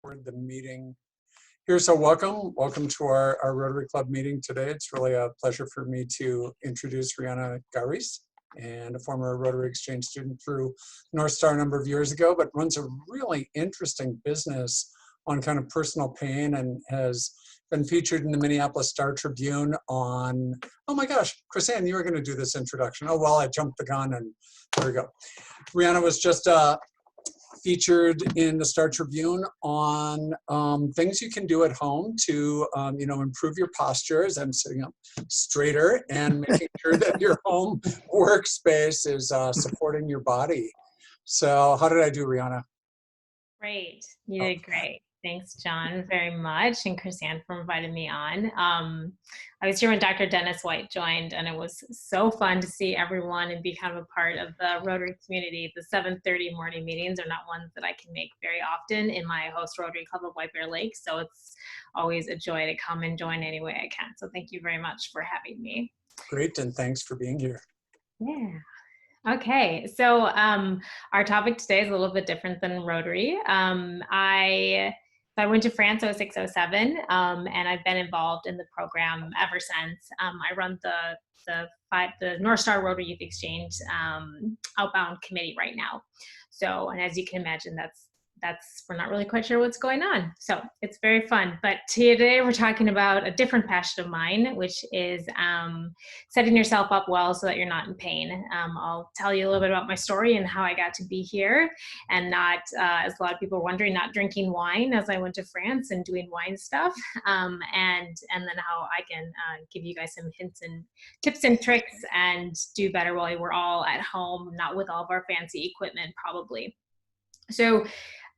The meeting here. So welcome to our Rotary Club meeting today. It's really a pleasure for me to introduce Rhianna Gawrys, and a former Rotary Exchange student through North Star a number of years ago, but runs a really interesting business on kind of personal pain and has been featured in the Minneapolis Star Tribune on, oh my gosh, Chrisanne, you were going to do this introduction. Oh, well, I jumped the gun and there we go. Rhianna was just featured in the Star Tribune on things you can do at home to, improve your posture as I'm sitting up straighter and making sure that your home workspace is supporting your body. So how did I do, Rhianna? Great. You did great. Thanks, John, very much, and Chrisanne for inviting me on. I was here when Dr. Dennis White joined, and it was so fun to see everyone and be kind of a part of the Rotary community. The 7:30 morning meetings are not ones that I can make very often in my host Rotary Club of White Bear Lake, so it's always a joy to come and join any way I can. So thank you very much for having me. Great, and thanks for being here. Yeah. Okay, so our topic today is a little bit different than Rotary. I went to France 0607, and I've been involved in the program ever since. I run the North Star Rotary Youth Exchange outbound committee right now. So, and as you can imagine, we're not really quite sure what's going on. So it's very fun. But today we're talking about a different passion of mine, which is setting yourself up well so that you're not in pain. I'll tell you a little bit about my story and how I got to be here, and not, as a lot of people are wondering, not drinking wine as I went to France and doing wine stuff, and then how I can give you guys some hints and tips and tricks and do better while we're all at home, not with all of our fancy equipment probably. So,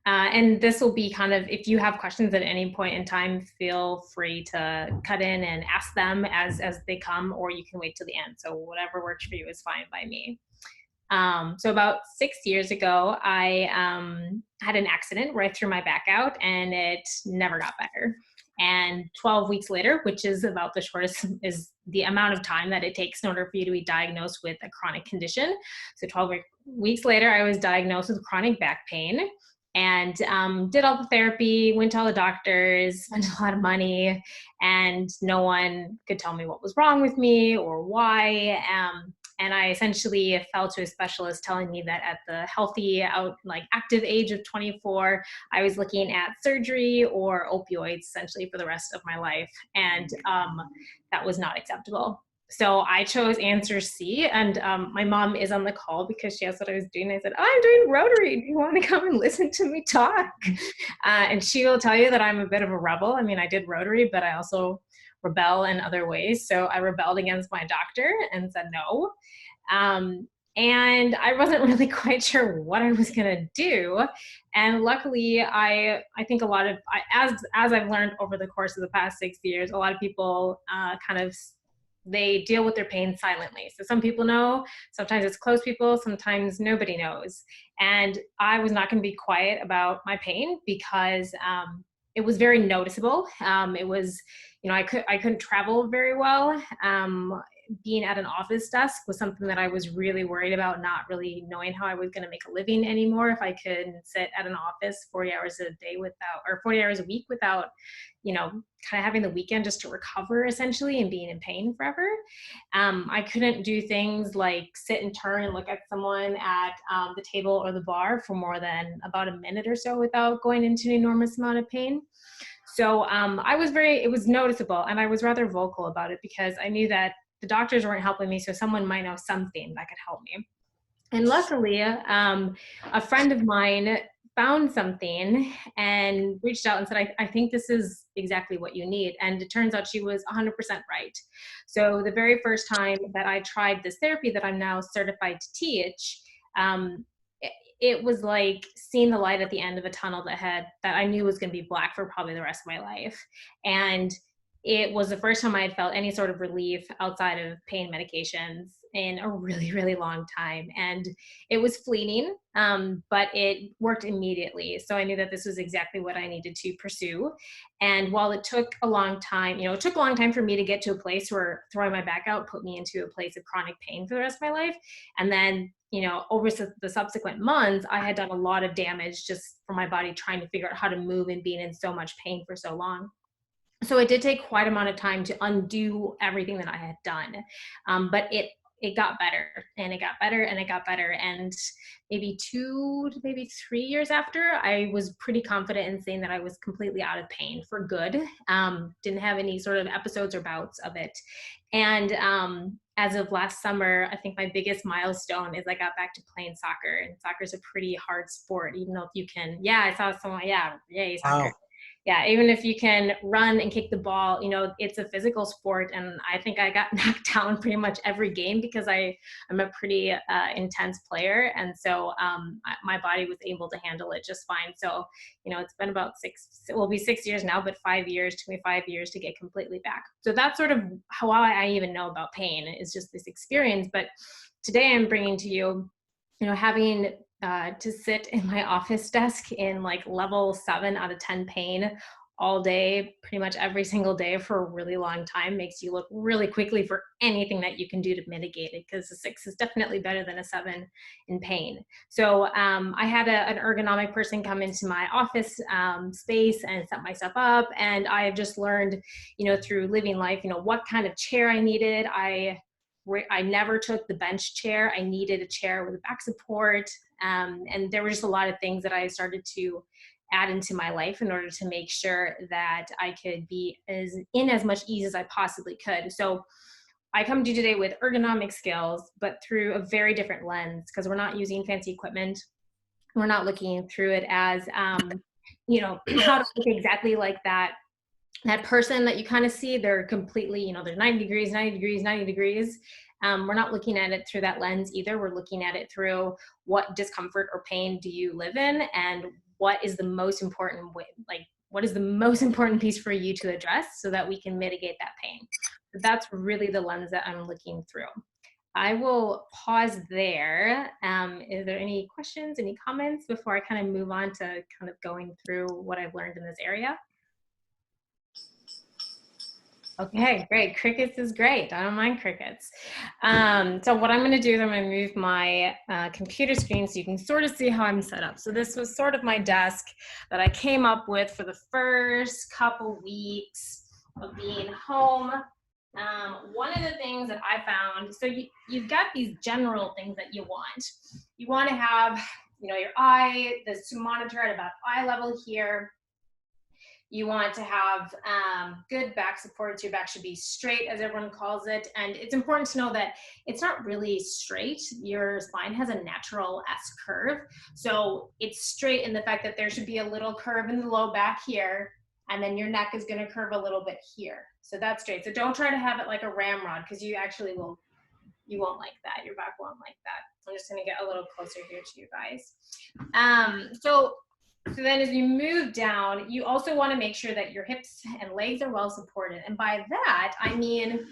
and this will be kind of, if you have questions at any point in time, feel free to cut in and ask them as they come, or you can wait till the end. So whatever works for you is fine by me. So about 6 years ago, I had an accident where I threw my back out and it never got better. And 12 weeks later, which is about the shortest, is the amount of time that it takes in order for you to be diagnosed with a chronic condition. So 12 weeks later, I was diagnosed with chronic back pain. And did all the therapy, went to all the doctors, spent a lot of money, and no one could tell me what was wrong with me or why. And I essentially fell to a specialist telling me that at the healthy, active age of 24, I was looking at surgery or opioids essentially for the rest of my life. And that was not acceptable. So I chose answer C, and my mom is on the call because she asked what I was doing. I said, I'm doing Rotary. Do you want to come and listen to me talk? And she will tell you that I'm a bit of a rebel. I mean, I did Rotary, but I also rebel in other ways. So I rebelled against my doctor and said no. And I wasn't really quite sure what I was going to do. And luckily, I think a lot of, as I've learned over the course of the past 6 years, a lot of people they deal with their pain silently. So some people know, sometimes it's close people, sometimes nobody knows. And I was not going to be quiet about my pain because it was very noticeable. It was, I couldn't travel very well. Being at an office desk was something that I was really worried about, not really knowing how I was going to make a living anymore if I could sit at an office 40 hours a day or 40 hours a week without, kind of having the weekend just to recover essentially and being in pain forever. I couldn't do things like sit and turn and look at someone at the table or the bar for more than about a minute or so without going into an enormous amount of pain. So it was noticeable, and I was rather vocal about it because I knew that the doctors weren't helping me, so someone might know something that could help me. And luckily, a friend of mine found something and reached out and said, I think this is exactly what you need. And it turns out she was 100% right. So the very first time that I tried this therapy that I'm now certified to teach, it was like seeing the light at the end of a tunnel that I knew was going to be black for probably the rest of my life. And it was the first time I had felt any sort of relief outside of pain medications in a really, really long time. And it was fleeting, but it worked immediately. So I knew that this was exactly what I needed to pursue. And while it took a long time, it took a long time for me to get to a place where throwing my back out put me into a place of chronic pain for the rest of my life. And then, over the subsequent months, I had done a lot of damage just for my body trying to figure out how to move and being in so much pain for so long. So it did take quite amount of time to undo everything that I had done. But it got better, and it got better, and it got better. And maybe 2 to maybe 3 years after, I was pretty confident in saying that I was completely out of pain for good. Didn't have any sort of episodes or bouts of it. And as of last summer, I think my biggest milestone is I got back to playing soccer. And soccer is a pretty hard sport, even though if you can, I saw someone, yay, soccer. Wow. Yeah, even if you can run and kick the ball, it's a physical sport. And I think I got knocked down pretty much every game because I'm a pretty intense player. And so my body was able to handle it just fine. So, it's been about it will be 6 years now, but 5 years, took me 5 years to get completely back. So that's sort of how I even know about pain, is just this experience. But today I'm bringing to you, having to sit in my office desk in like level 7 out of 10 pain all day, pretty much every single day for a really long time, makes you look really quickly for anything that you can do to mitigate it, because a 6 is definitely better than a 7 in pain. So I had an ergonomic person come into my office space and set my stuff up, and I have just learned, through living life, what kind of chair I needed. I never took the bench chair. I needed a chair with a back support. And there were just a lot of things that I started to add into my life in order to make sure that I could be in as much ease as I possibly could. So I come to you today with ergonomic skills, but through a very different lens, because we're not using fancy equipment. We're not looking through it as, how to look exactly like that person that you kind of see. They're completely, they're 90 degrees, 90 degrees, 90 degrees. We're not looking at it through that lens either. We're looking at it through what discomfort or pain do you live in, and what is the most important what is the most important piece for you to address so that we can mitigate that pain. So that's really the lens that I'm looking through. I will pause there. Is there any questions, any comments before I kind of move on to kind of going through what I've learned in this area? Okay, great. Crickets is great. I don't mind crickets. So what I'm going to do is I'm going to move my computer screen so you can sort of see how I'm set up. So this was sort of my desk that I came up with for the first couple weeks of being home. One of the things that I found, so you've got these general things that you want. You want to have, your eye, the monitor at about eye level here. You want to have good back supports. Your back should be straight, as everyone calls it. And it's important to know that it's not really straight. Your spine has a natural S curve. So it's straight in the fact that there should be a little curve in the low back here, and then your neck is going to curve a little bit here. So that's straight. So don't try to have it like a ramrod, because you actually won't like that. Your back won't like that. I'm just going to get a little closer here to you guys. So then as you move down, you also want to make sure that your hips and legs are well supported. And by that, I mean,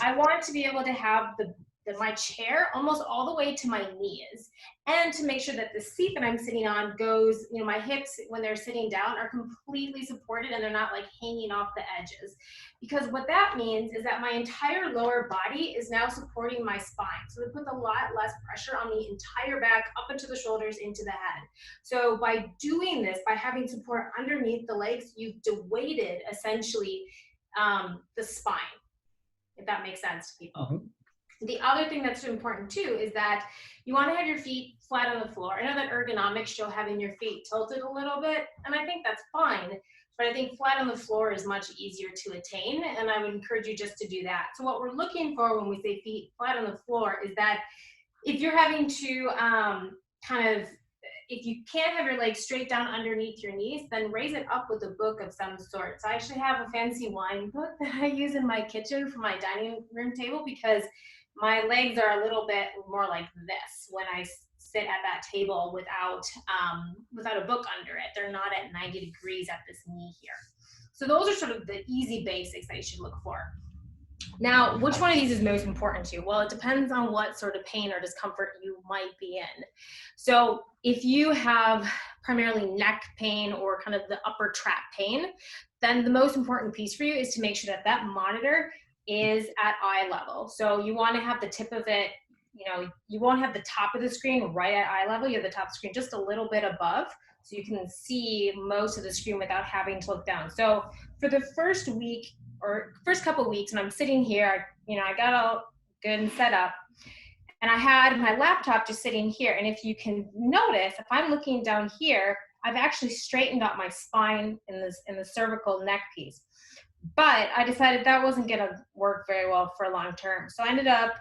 I want to be able to have my chair almost all the way to my knees, and to make sure that the seat that I'm sitting on goes, my hips when they're sitting down are completely supported and they're not like hanging off the edges. Because what that means is that my entire lower body is now supporting my spine. So it puts a lot less pressure on the entire back, up into the shoulders, into the head. So by doing this, by having support underneath the legs, you've deweighted essentially the spine, if that makes sense to people. Mm-hmm. The other thing that's important too is that you want to have your feet flat on the floor. I know that ergonomics show having your feet tilted a little bit, and I think that's fine, but I think flat on the floor is much easier to attain, and I would encourage you just to do that. So what we're looking for when we say feet flat on the floor is that if you're having to if you can't have your legs straight down underneath your knees, then raise it up with a book of some sort. So I actually have a fancy wine book that I use in my kitchen for my dining room table, because my legs are a little bit more like this when I sit at that table without a book under it. They're not at 90 degrees at this knee here. So those are sort of the easy basics that you should look for. Now, which one of these is most important to you? Well, it depends on what sort of pain or discomfort you might be in. So if you have primarily neck pain or kind of the upper trap pain, then the most important piece for you is to make sure that that monitor is at eye level. So you want to have the tip of it you won't have the top of the screen right at eye level. You have the top of the screen just a little bit above, so you can see most of the screen without having to look down. So for the first week or first couple of weeks, and I'm sitting here, I got all good and set up, and I had my laptop just sitting here. And if you can notice, if I'm looking down here, I've actually straightened out my spine in the cervical neck piece. But I decided that wasn't going to work very well for long term. So I ended up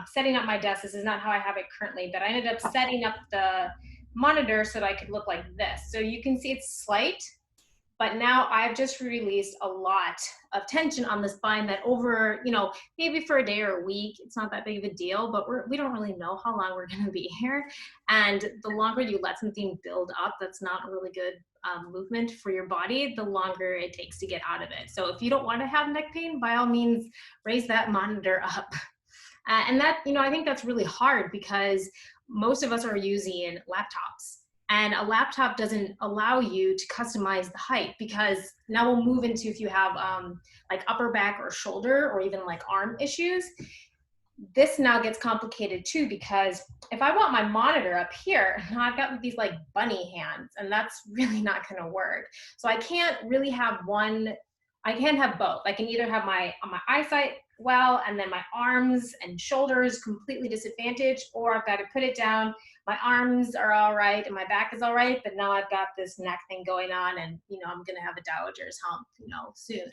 setting up my desk. This is not how I have it currently, but I ended up setting up the monitor so that I could look like this. So you can see it's slight, but now I've just released a lot of tension on the spine that over, maybe for a day or a week, it's not that big of a deal, but we don't really know how long we're going to be here. And the longer you let something build up, that's not a really good movement for your body, the longer it takes to get out of it. So if you don't want to have neck pain, by all means, raise that monitor up. And that, I think that's really hard because most of us are using laptops. And a laptop doesn't allow you to customize the height, because now we'll move into if you have like upper back or shoulder or even like arm issues. This now gets complicated too, because if I want my monitor up here, I've got these like bunny hands, and that's really not going to work. So I can't really have one. I can't have both. I can either have my eyesight well, and then my arms and shoulders completely disadvantaged, or I've got to put it down. My arms are all right and my back is all right, but now I've got this neck thing going on, and I'm going to have a dowager's hump, soon,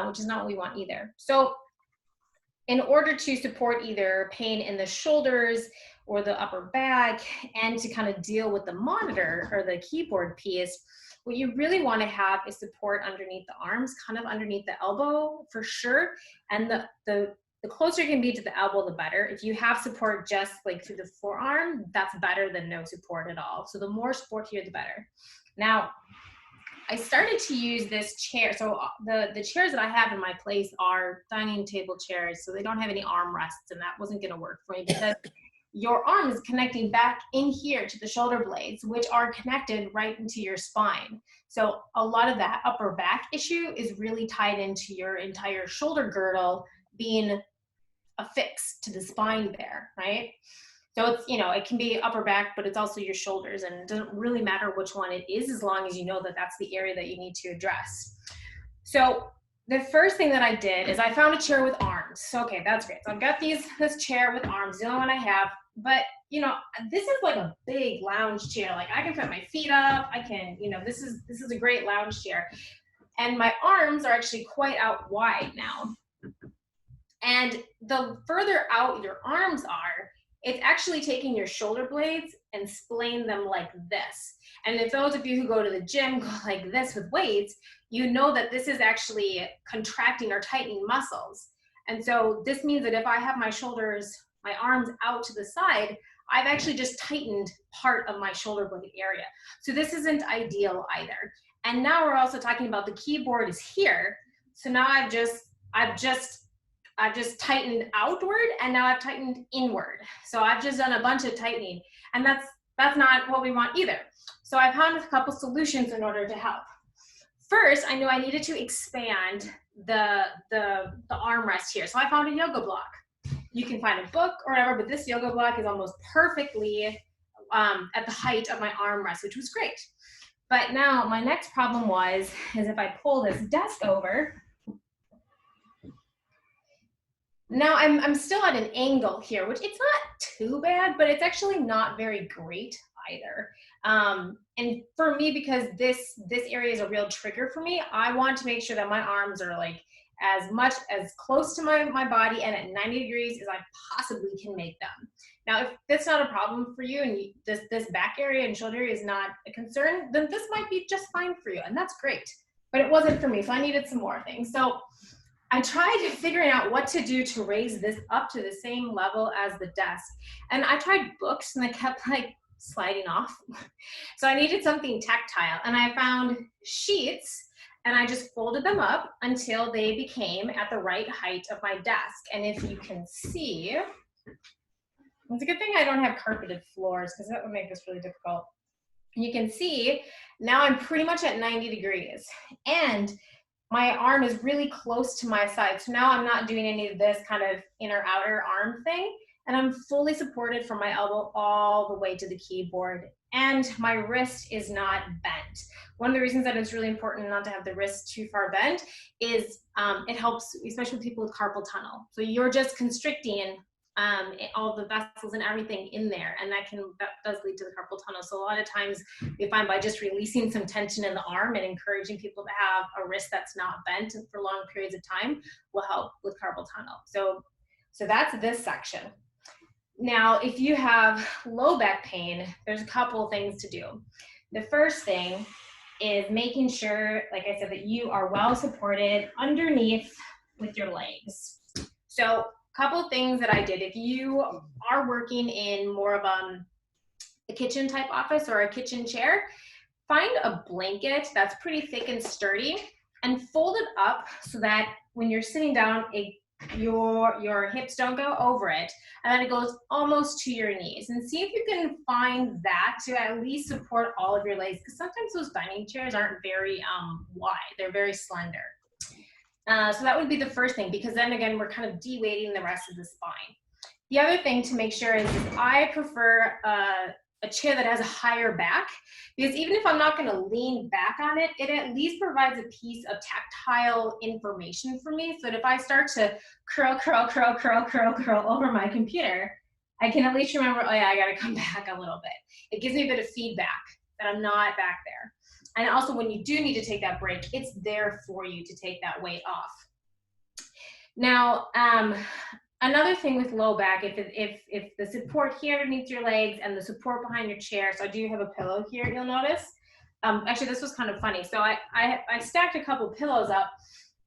which is not what we want either. So in order to support either pain in the shoulders or the upper back, and to kind of deal with the monitor or the keyboard piece, what you really want to have is support underneath the arms, kind of underneath the elbow for sure. And the closer you can be to the elbow, the better. If you have support just like through the forearm, that's better than no support at all. So the more support here, the better. Now, I started to use this chair. So the chairs that I have in my place are dining table chairs, so they don't have any arm rests, and that wasn't going to work for me because your arm is connecting back in here to the shoulder blades, which are connected right into your spine. So a lot of that upper back issue is really tied into your entire shoulder girdle being affixed to the spine there, right? So it's, it can be upper back, but it's also your shoulders, and it doesn't really matter which one it is as long as you know that that's the area that you need to address. So the first thing that I did is I found a chair with arms. So, okay, that's great. So I've got this chair with arms, the only one I have, but this is like a big lounge chair. Like I can put my feet up. I can, this is a great lounge chair, and my arms are actually quite out wide now. And the further out your arms are, it's actually taking your shoulder blades and splaying them like this. And if those of you who go to the gym go like this with weights, you know that this is actually contracting or tightening muscles. And so this means that if I have my arms out to the side, I've actually just tightened part of my shoulder blade area. So this isn't ideal either. And now we're also talking about the keyboard is here. So now I've just tightened outward, and now I've tightened inward. So I've just done a bunch of tightening, and that's not what we want either. So I found a couple solutions in order to help. First, I knew I needed to expand the armrest here. So I found a yoga block. You can find a book or whatever, but this yoga block is almost perfectly at the height of my armrest, which was great. But now my next problem is if I pull this desk over, now I'm still at an angle here, which it's not too bad, but it's actually not very great either. And for me, because this area is a real trigger for me, I want to make sure that my arms are like as close to my body and at 90 degrees as I possibly can make them. Now, if that's not a problem for you, and this back area and shoulder area is not a concern, then this might be just fine for you, and that's great. But it wasn't for me, so I needed some more things. So I tried figuring out what to do to raise this up to the same level as the desk. And I tried books, and they kept like sliding off. So I needed something tactile, and I found sheets, and I just folded them up until they became at the right height of my desk. And if you can see, it's a good thing I don't have carpeted floors, because that would make this really difficult. You can see now I'm pretty much at 90 degrees, and my arm is really close to my side. So now I'm not doing any of this kind of inner outer arm thing. and I'm fully supported from my elbow all the way to the keyboard, and my wrist is not bent. One of the reasons that it's really important not to have the wrist too far bent is it helps, especially with people with carpal tunnel. So you're just constricting all the vessels and everything in there, and that does lead to the carpal tunnel. So a lot of times we find by just releasing some tension in the arm and encouraging people to have a wrist that's not bent for long periods of time will help with carpal tunnel. So that's this section. Now, if you have low back pain, there's a couple things to do. The first thing is making sure, like I said, that you are well supported underneath with your legs. So a couple of things that I did. If you are working in more of a kitchen type office or a kitchen chair, find a blanket that's pretty thick and sturdy and fold it up so that when you're sitting down, your hips don't go over it, and then it goes almost to your knees. And see if you can find that to at least support all of your legs, because sometimes those dining chairs aren't very wide, they're very slender. So that would be the first thing, because then again, we're kind of de-weighting the rest of the spine. The other thing to make sure is I prefer a chair that has a higher back, because even if I'm not going to lean back on it, it at least provides a piece of tactile information for me, so that if I start to curl over my computer, I can at least remember, oh yeah, I got to come back a little bit. It gives me a bit of feedback that I'm not back there. And also, when you do need to take that break, it's there for you to take that weight off. Now, another thing with low back, if the support here underneath your legs and the support behind your chair, so I do have a pillow here, you'll notice. Actually, this was kind of funny. So I stacked a couple pillows up,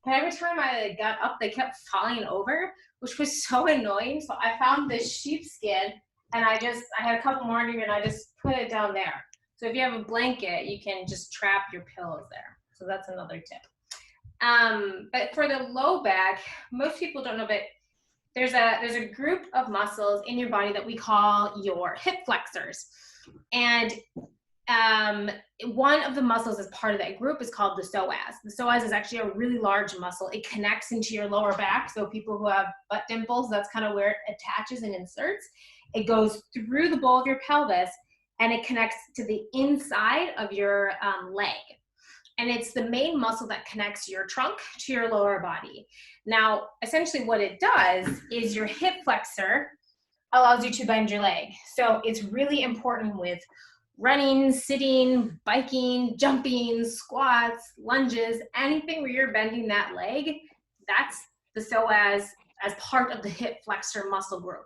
but every time I got up, they kept falling over, which was so annoying. So I found this sheepskin, and I had a couple more in here, and I just put it down there. So if you have a blanket, you can just trap your pillows there. So that's another tip. But for the low back, most people don't know, but there's a group of muscles in your body that we call your hip flexors. And one of the muscles as part of that group is called the psoas. The psoas is actually a really large muscle. It connects into your lower back. So people who have butt dimples, that's kind of where it attaches and inserts. It goes through the bowl of your pelvis, and it connects to the inside of your leg. And it's the main muscle that connects your trunk to your lower body. Now, essentially what it does is your hip flexor allows you to bend your leg. So it's really important with running, sitting, biking, jumping, squats, lunges, anything where you're bending that leg, that's the psoas as part of the hip flexor muscle group.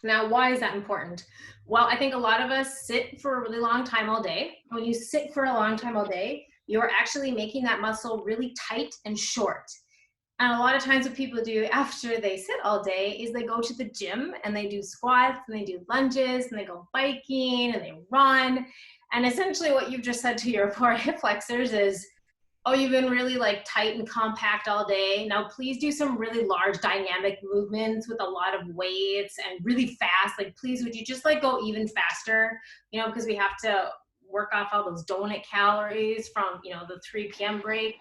Now, why is that important? Well, I think a lot of us sit for a really long time all day. When you sit for a long time all day, you're actually making that muscle really tight and short. And a lot of times what people do after they sit all day is they go to the gym and they do squats and they do lunges and they go biking and they run. And essentially what you've just said to your poor hip flexors is, oh, you've been really like tight and compact all day. Now please do some really large dynamic movements with a lot of weights and really fast. Like, please, would you just like go even faster? You know, because we have to work off all those donut calories from, you know, the 3 p.m. break.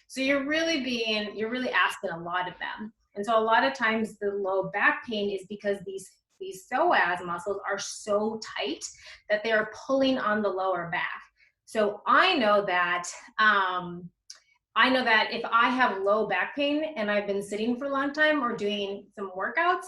So you're really asking a lot of them. And so a lot of times the low back pain is because these psoas muscles are so tight that they are pulling on the lower back. So I know that if I have low back pain and I've been sitting for a long time or doing some workouts,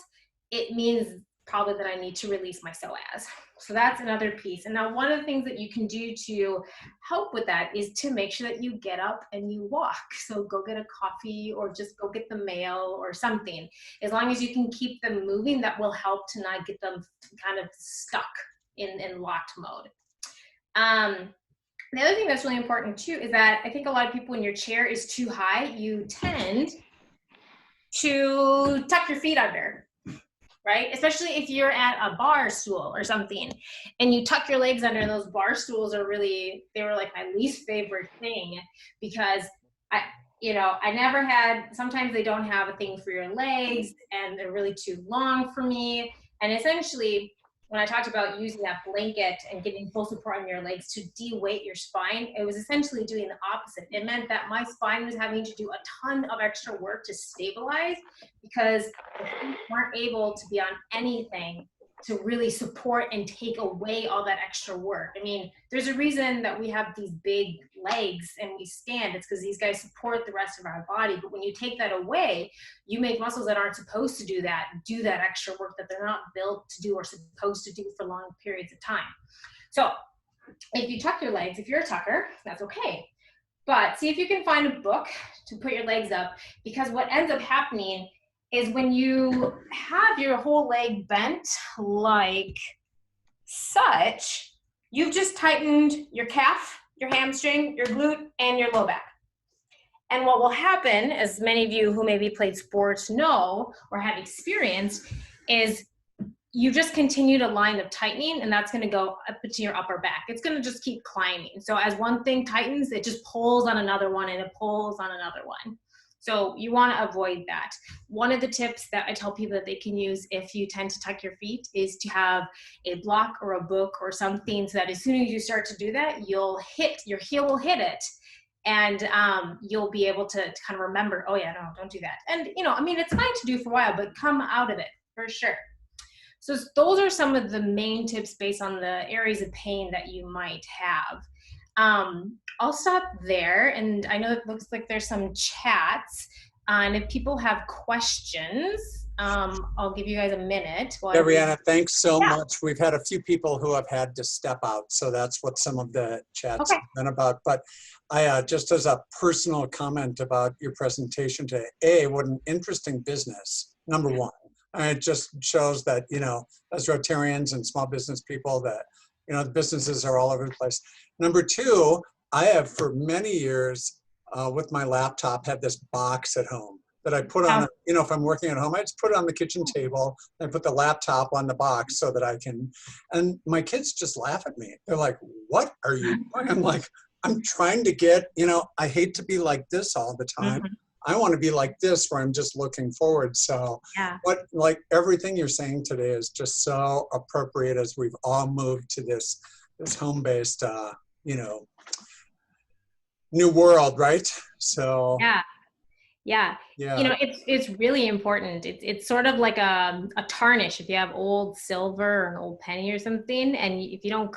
it means probably that I need to release my psoas. So that's another piece. And now one of the things that you can do to help with that is to make sure that you get up and you walk. So go get a coffee or just go get the mail or something. As long as you can keep them moving, that will help to not get them kind of stuck in locked mode. The other thing that's really important too is that I think a lot of people, when your chair is too high, you tend to tuck your feet under, right? Especially if you're at a bar stool or something and you tuck your legs under, and those bar stools are really, they were like my least favorite thing, because sometimes they don't have a thing for your legs and they're really too long for me. And essentially when I talked about using that blanket and getting full support on your legs to de-weight your spine, it was essentially doing the opposite. It meant that my spine was having to do a ton of extra work to stabilize because the feet weren't able to be on anything to really support and take away all that extra work. I mean, there's a reason that we have these big legs and we stand. It's because these guys support the rest of our body. But when you take that away, you make muscles that aren't supposed to do that extra work that they're not built to do or supposed to do for long periods of time. So if you tuck your legs, if you're a tucker, that's okay. But see if you can find a book to put your legs up, because what ends up happening is when you have your whole leg bent like such, you've just tightened your calf, your hamstring, your glute, and your low back. And what will happen, as many of you who maybe played sports know or have experienced, is you just continue to line of tightening, and that's going to go up to your upper back. It's going to just keep climbing. So as one thing tightens, it just pulls on another one, and it pulls on another one. So you want to avoid that. One of the tips that I tell people that they can use if you tend to tuck your feet is to have a block or a book or something, so that as soon as you start to do that, your heel will hit it, and you'll be able to kind of remember, oh yeah, no, don't do that. And I mean, it's fine to do for a while, but come out of it for sure. So those are some of the main tips based on the areas of pain that you might have. I'll stop there, and I know it looks like there's some chats, and if people have questions, I'll give you guys a minute. Yeah, Rhianna, thanks so much. We've had a few people who have had to step out, so that's what some of the chats have been about. But I, just as a personal comment about your presentation today, what an interesting business, number one. And it just shows that, as Rotarians and small business people, that, the businesses are all over the place. Number two, I have for many years with my laptop had this box at home that I put on, if I'm working at home, I just put it on the kitchen table and I put the laptop on the box so that I can, and my kids just laugh at me. They're like, what are you doing? I'm like, I'm trying to get, I hate to be like this all the time. Mm-hmm. I want to be like this where I'm just looking forward. So like everything you're saying today is just so appropriate as we've all moved to this home-based, new world, right? So yeah. It's really important. It's sort of like a tarnish. If you have old silver or an old penny or something, and if you don't,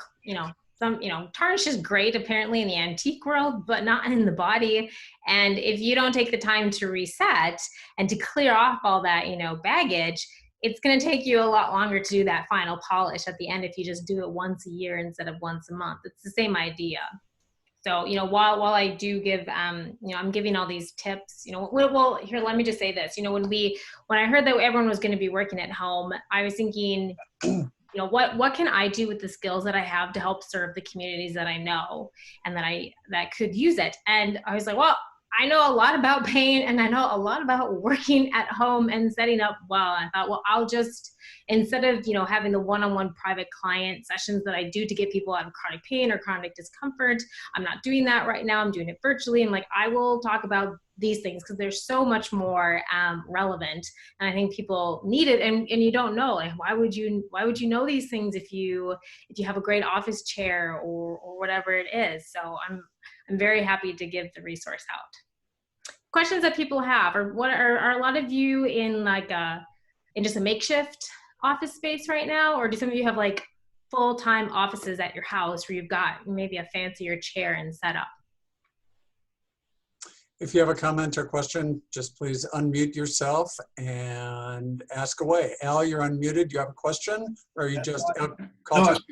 tarnish is great apparently in the antique world, but not in the body. And if you don't take the time to reset and to clear off all that, baggage, it's going to take you a lot longer to do that final polish at the end if you just do it once a year instead of once a month. It's the same idea. So, while I do give, I'm giving all these tips, well, here, let me just say this, when I heard that everyone was going to be working at home, I was thinking, what can I do with the skills that I have to help serve the communities that I know and that could use it? And I was like, well, I know a lot about pain and I know a lot about working at home and setting up well. I thought, well, I'll just, instead of, having the one-on-one private client sessions that I do to get people out of chronic pain or chronic discomfort, I'm not doing that right now. I'm doing it virtually. And I will talk about these things because they're so much more relevant. And I think people need it. And you don't know, why would you know these things if you have a great office chair or whatever it is? So I'm very happy to give the resource out. Questions that people have, or what are a lot of you in in just a makeshift office space right now, or do some of you have full-time offices at your house where you've got maybe a fancier chair and setup? If you have a comment or question, just please unmute yourself and ask away. Al, you're unmuted. Do you have a question, or you just called?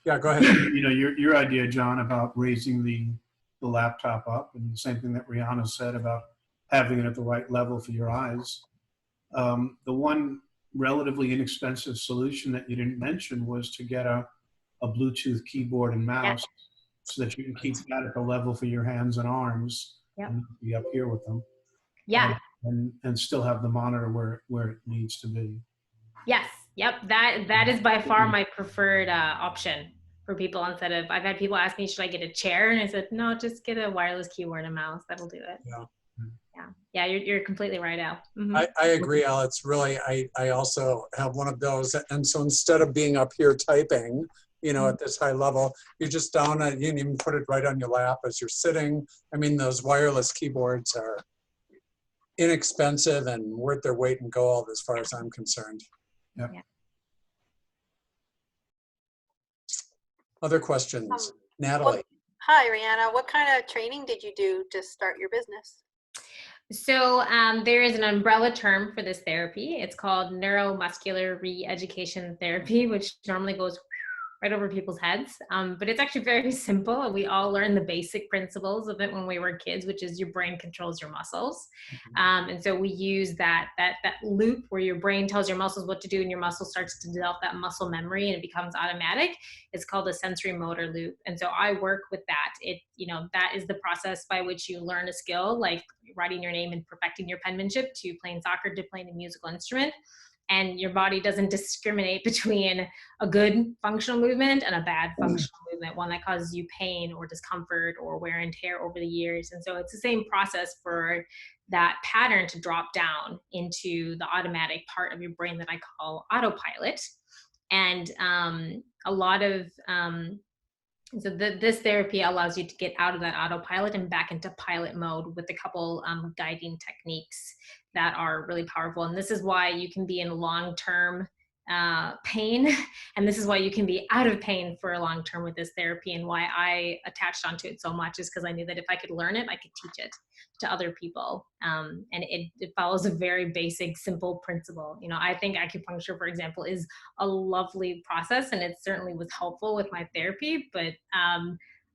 Yeah, go ahead. Your idea, John, about raising the laptop up, and the same thing that Rhianna said about having it at the right level for your eyes. The one relatively inexpensive solution that you didn't mention was to get a Bluetooth keyboard and mouse so that you can keep that at the level for your hands and arms and be up here with them. And still have the monitor where it needs to be. Yes. Yep. That is by far my preferred option for people. Instead of, I've had people ask me, should I get a chair? And I said, no, just get a wireless keyboard and mouse. That'll do it. Yeah, you're completely right, Al. I agree, Al. It's really, I also have one of those. And so instead of being up here typing, you know, at this high level, you're just down and you can even put it right on your lap as you're sitting. I mean, those wireless keyboards are inexpensive and worth their weight in gold as far as I'm concerned. Yep. Yeah. Other questions? Natalie. Hi, Rhianna. What kind of training did you do to start your business? So there is an umbrella term for this therapy. It's called neuro-muscular re-education therapy, which normally goes right over people's heads. But it's actually very simple. And we all learn the basic principles of it when we were kids, which is your brain controls your muscles. And so we use that loop where your brain tells your muscles what to do and your muscle starts to develop that muscle memory and it becomes automatic. It's called a sensory motor loop. And so I work with that. That is the process by which you learn a skill, like writing your name and perfecting your penmanship, to playing soccer, to playing a musical instrument. And your body doesn't discriminate between a good functional movement and a bad functional movement, one that causes you pain or discomfort or wear and tear over the years. And so it's the same process for that pattern to drop down into the automatic part of your brain that I call autopilot. And a lot of this therapy allows you to get out of that autopilot and back into pilot mode with a couple guiding techniques that are really powerful. And this is why you can be in long-term pain, and this is why you can be out of pain for a long term with this therapy, and why I attached onto it so much is because I knew that if I could learn it, I could teach it to other people. And it follows a very basic, simple principle. I think acupuncture, for example, is a lovely process, and it certainly was helpful with my therapy, but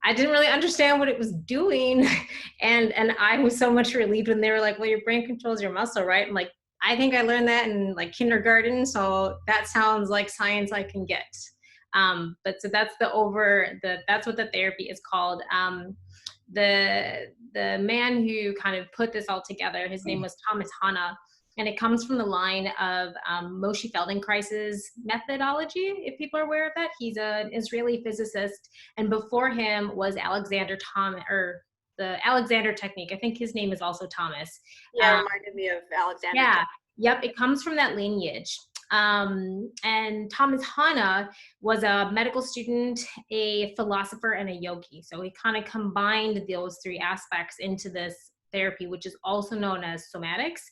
I didn't really understand what it was doing. And I was so much relieved when they were like, well, your brain controls your muscle, right? I'm like, I think I learned that in like kindergarten. So that sounds like science I can get. But so that's that's what the therapy is called. The man who kind of put this all together, his name was Thomas Hanna, and it comes from the line of Moshe Feldenkrais's methodology, if people are aware of that. He's an Israeli physicist, and before him was Alexander Thomas, or the Alexander technique. I think his name is also Thomas. Yeah, reminded me of Alexander. Yeah, yep, it comes from that lineage. And Thomas Hanna was a medical student, a philosopher, and a yogi. So he kind of combined those three aspects into this therapy, which is also known as somatics.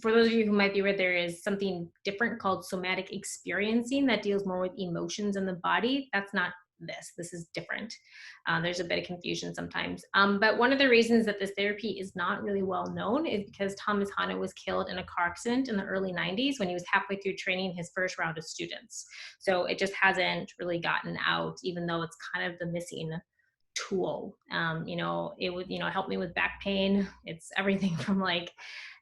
For those of you who might be aware, there is something different called somatic experiencing that deals more with emotions in the body. That's not this. This is different. There's a bit of confusion sometimes. But one of the reasons that this therapy is not really well known is because Thomas Hanna was killed in a car accident in the early 90s when he was halfway through training his first round of students. So it just hasn't really gotten out, even though it's kind of the missing tool. It would, help me with back pain. It's everything from like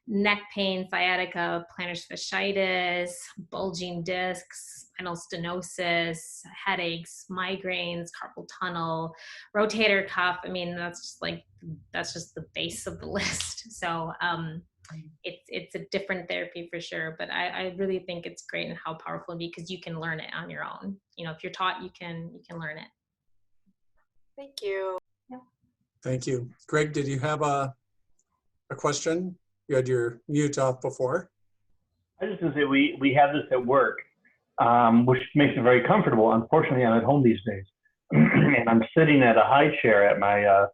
neck pain, sciatica, plantar fasciitis, bulging discs, spinal stenosis, headaches, migraines, carpal tunnel, rotator cuff. I mean, that's just the base of the list. So it's a different therapy for sure, but I really think it's great and how powerful it is because you can learn it on your own. If you're taught, you can learn it. Thank you. Yeah. Thank you. Greg, did you have a question? You had your mute off before. I was just going to say, we have this at work, which makes it very comfortable. Unfortunately, I'm at home these days, and I'm sitting at a high chair at my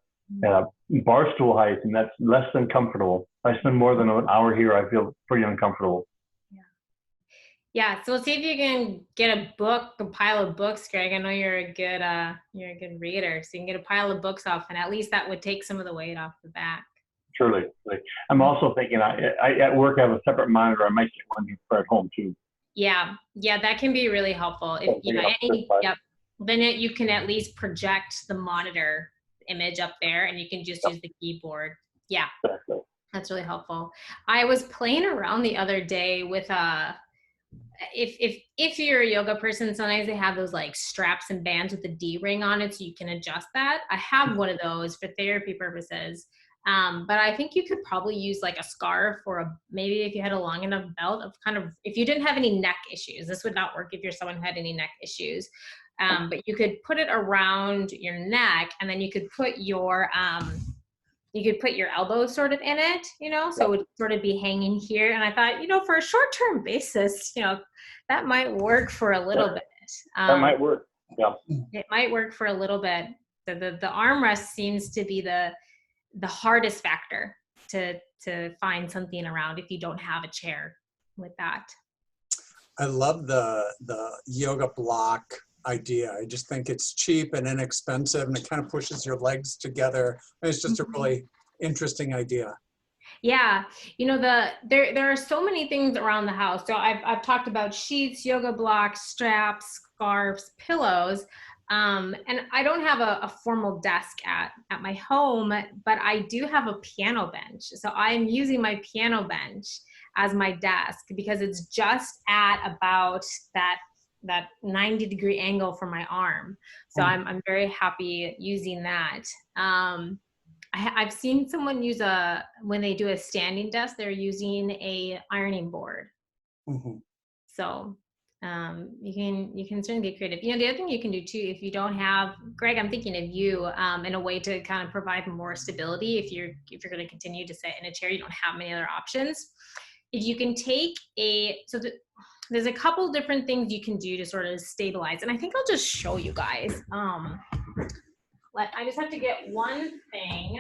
bar stool height, and that's less than comfortable. If I spend more than an hour here, I feel pretty uncomfortable. Yeah, so we'll see if you can get a pile of books, Greg. I know you're a good reader, so you can get a pile of books off, and at least that would take some of the weight off the back. Surely. I'm also thinking, I at work have a separate monitor. I might get one for at home too. Yeah, that can be really helpful. Then you can at least project the monitor image up there, and you can just use the keyboard. Yeah, exactly. That's really helpful. I was playing around the other day with if you're a yoga person, sometimes they have those like straps and bands with the D ring on it, so you can adjust that. I have one of those for therapy purposes. But I think you could probably use like a scarf or maybe if you had a long enough belt of if you didn't have any neck issues. This would not work if you're someone who had any neck issues. But you could put it around your neck, and then you could put your you could put your elbows sort of in it, you know, so it would sort of be hanging here. And I thought, you know, for a short-term basis, you know, that might work for a little bit. That might work. Yeah. It might work for a little bit. The armrest seems to be the hardest factor to find something around if you don't have a chair with that. I love the yoga block idea. I just think it's cheap and inexpensive, and it kind of pushes your legs together. It's just a really interesting idea. Yeah, you know, there are so many things around the house. So I've talked about sheets, yoga blocks, straps, scarves, pillows. And I don't have a formal desk at my home, but I do have a piano bench. So I'm using my piano bench as my desk because it's just at about that 90-degree angle for my arm. So I'm very happy using that. I've seen someone use when they do a standing desk, they're using a ironing board. So you can certainly get creative. You know, the other thing you can do too, if you don't have, Greg, I'm thinking of you in a way to kind of provide more stability. If you're going to continue to sit in a chair, you don't have many other options. If you can take there's a couple different things you can do to sort of stabilize, and I think I'll just show you guys. I just have to get one thing.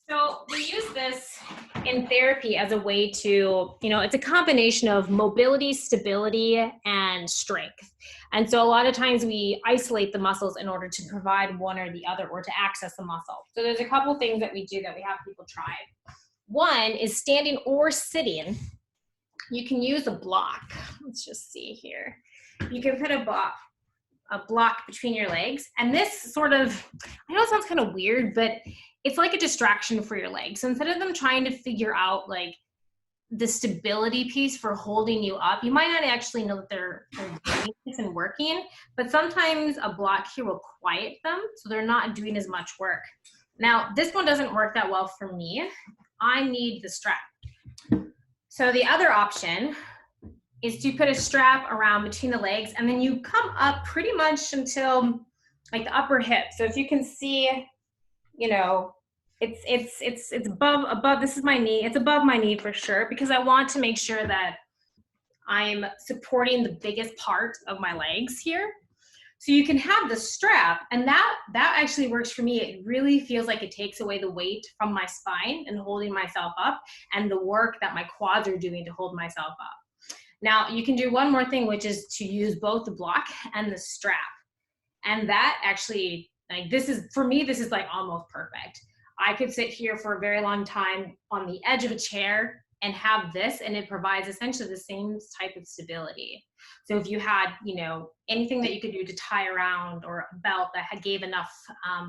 So we use this in therapy as a way to, you know, it's a combination of mobility, stability, and strength. And so a lot of times we isolate the muscles in order to provide one or the other, or to access the muscle. So there's a couple things that we do that we have people try. One is standing or sitting. You can use a block. Let's just see here. You can put a block between your legs. And this sort of, I know it sounds kind of weird, but it's like a distraction for your legs. So instead of them trying to figure out like the stability piece for holding you up, you might not actually know that they're doing this and working, but sometimes a block here will quiet them so they're not doing as much work. Now, this one doesn't work that well for me. I need the strap. So the other option is to put a strap around between the legs, and then you come up pretty much until like the upper hip. So if you can see, you know, it's above, this is my knee. It's above my knee for sure, because I want to make sure that I'm supporting the biggest part of my legs here. So you can have the strap, and that actually works for me. It really feels like it takes away the weight from my spine and holding myself up, and the work that my quads are doing to hold myself up. Now you can do one more thing, which is to use both the block and the strap. And that actually, like, for me, this is like almost perfect. I could sit here for a very long time on the edge of a chair and have this, and it provides essentially the same type of stability. So if you had, you know, anything that you could do to tie around, or a belt that gave enough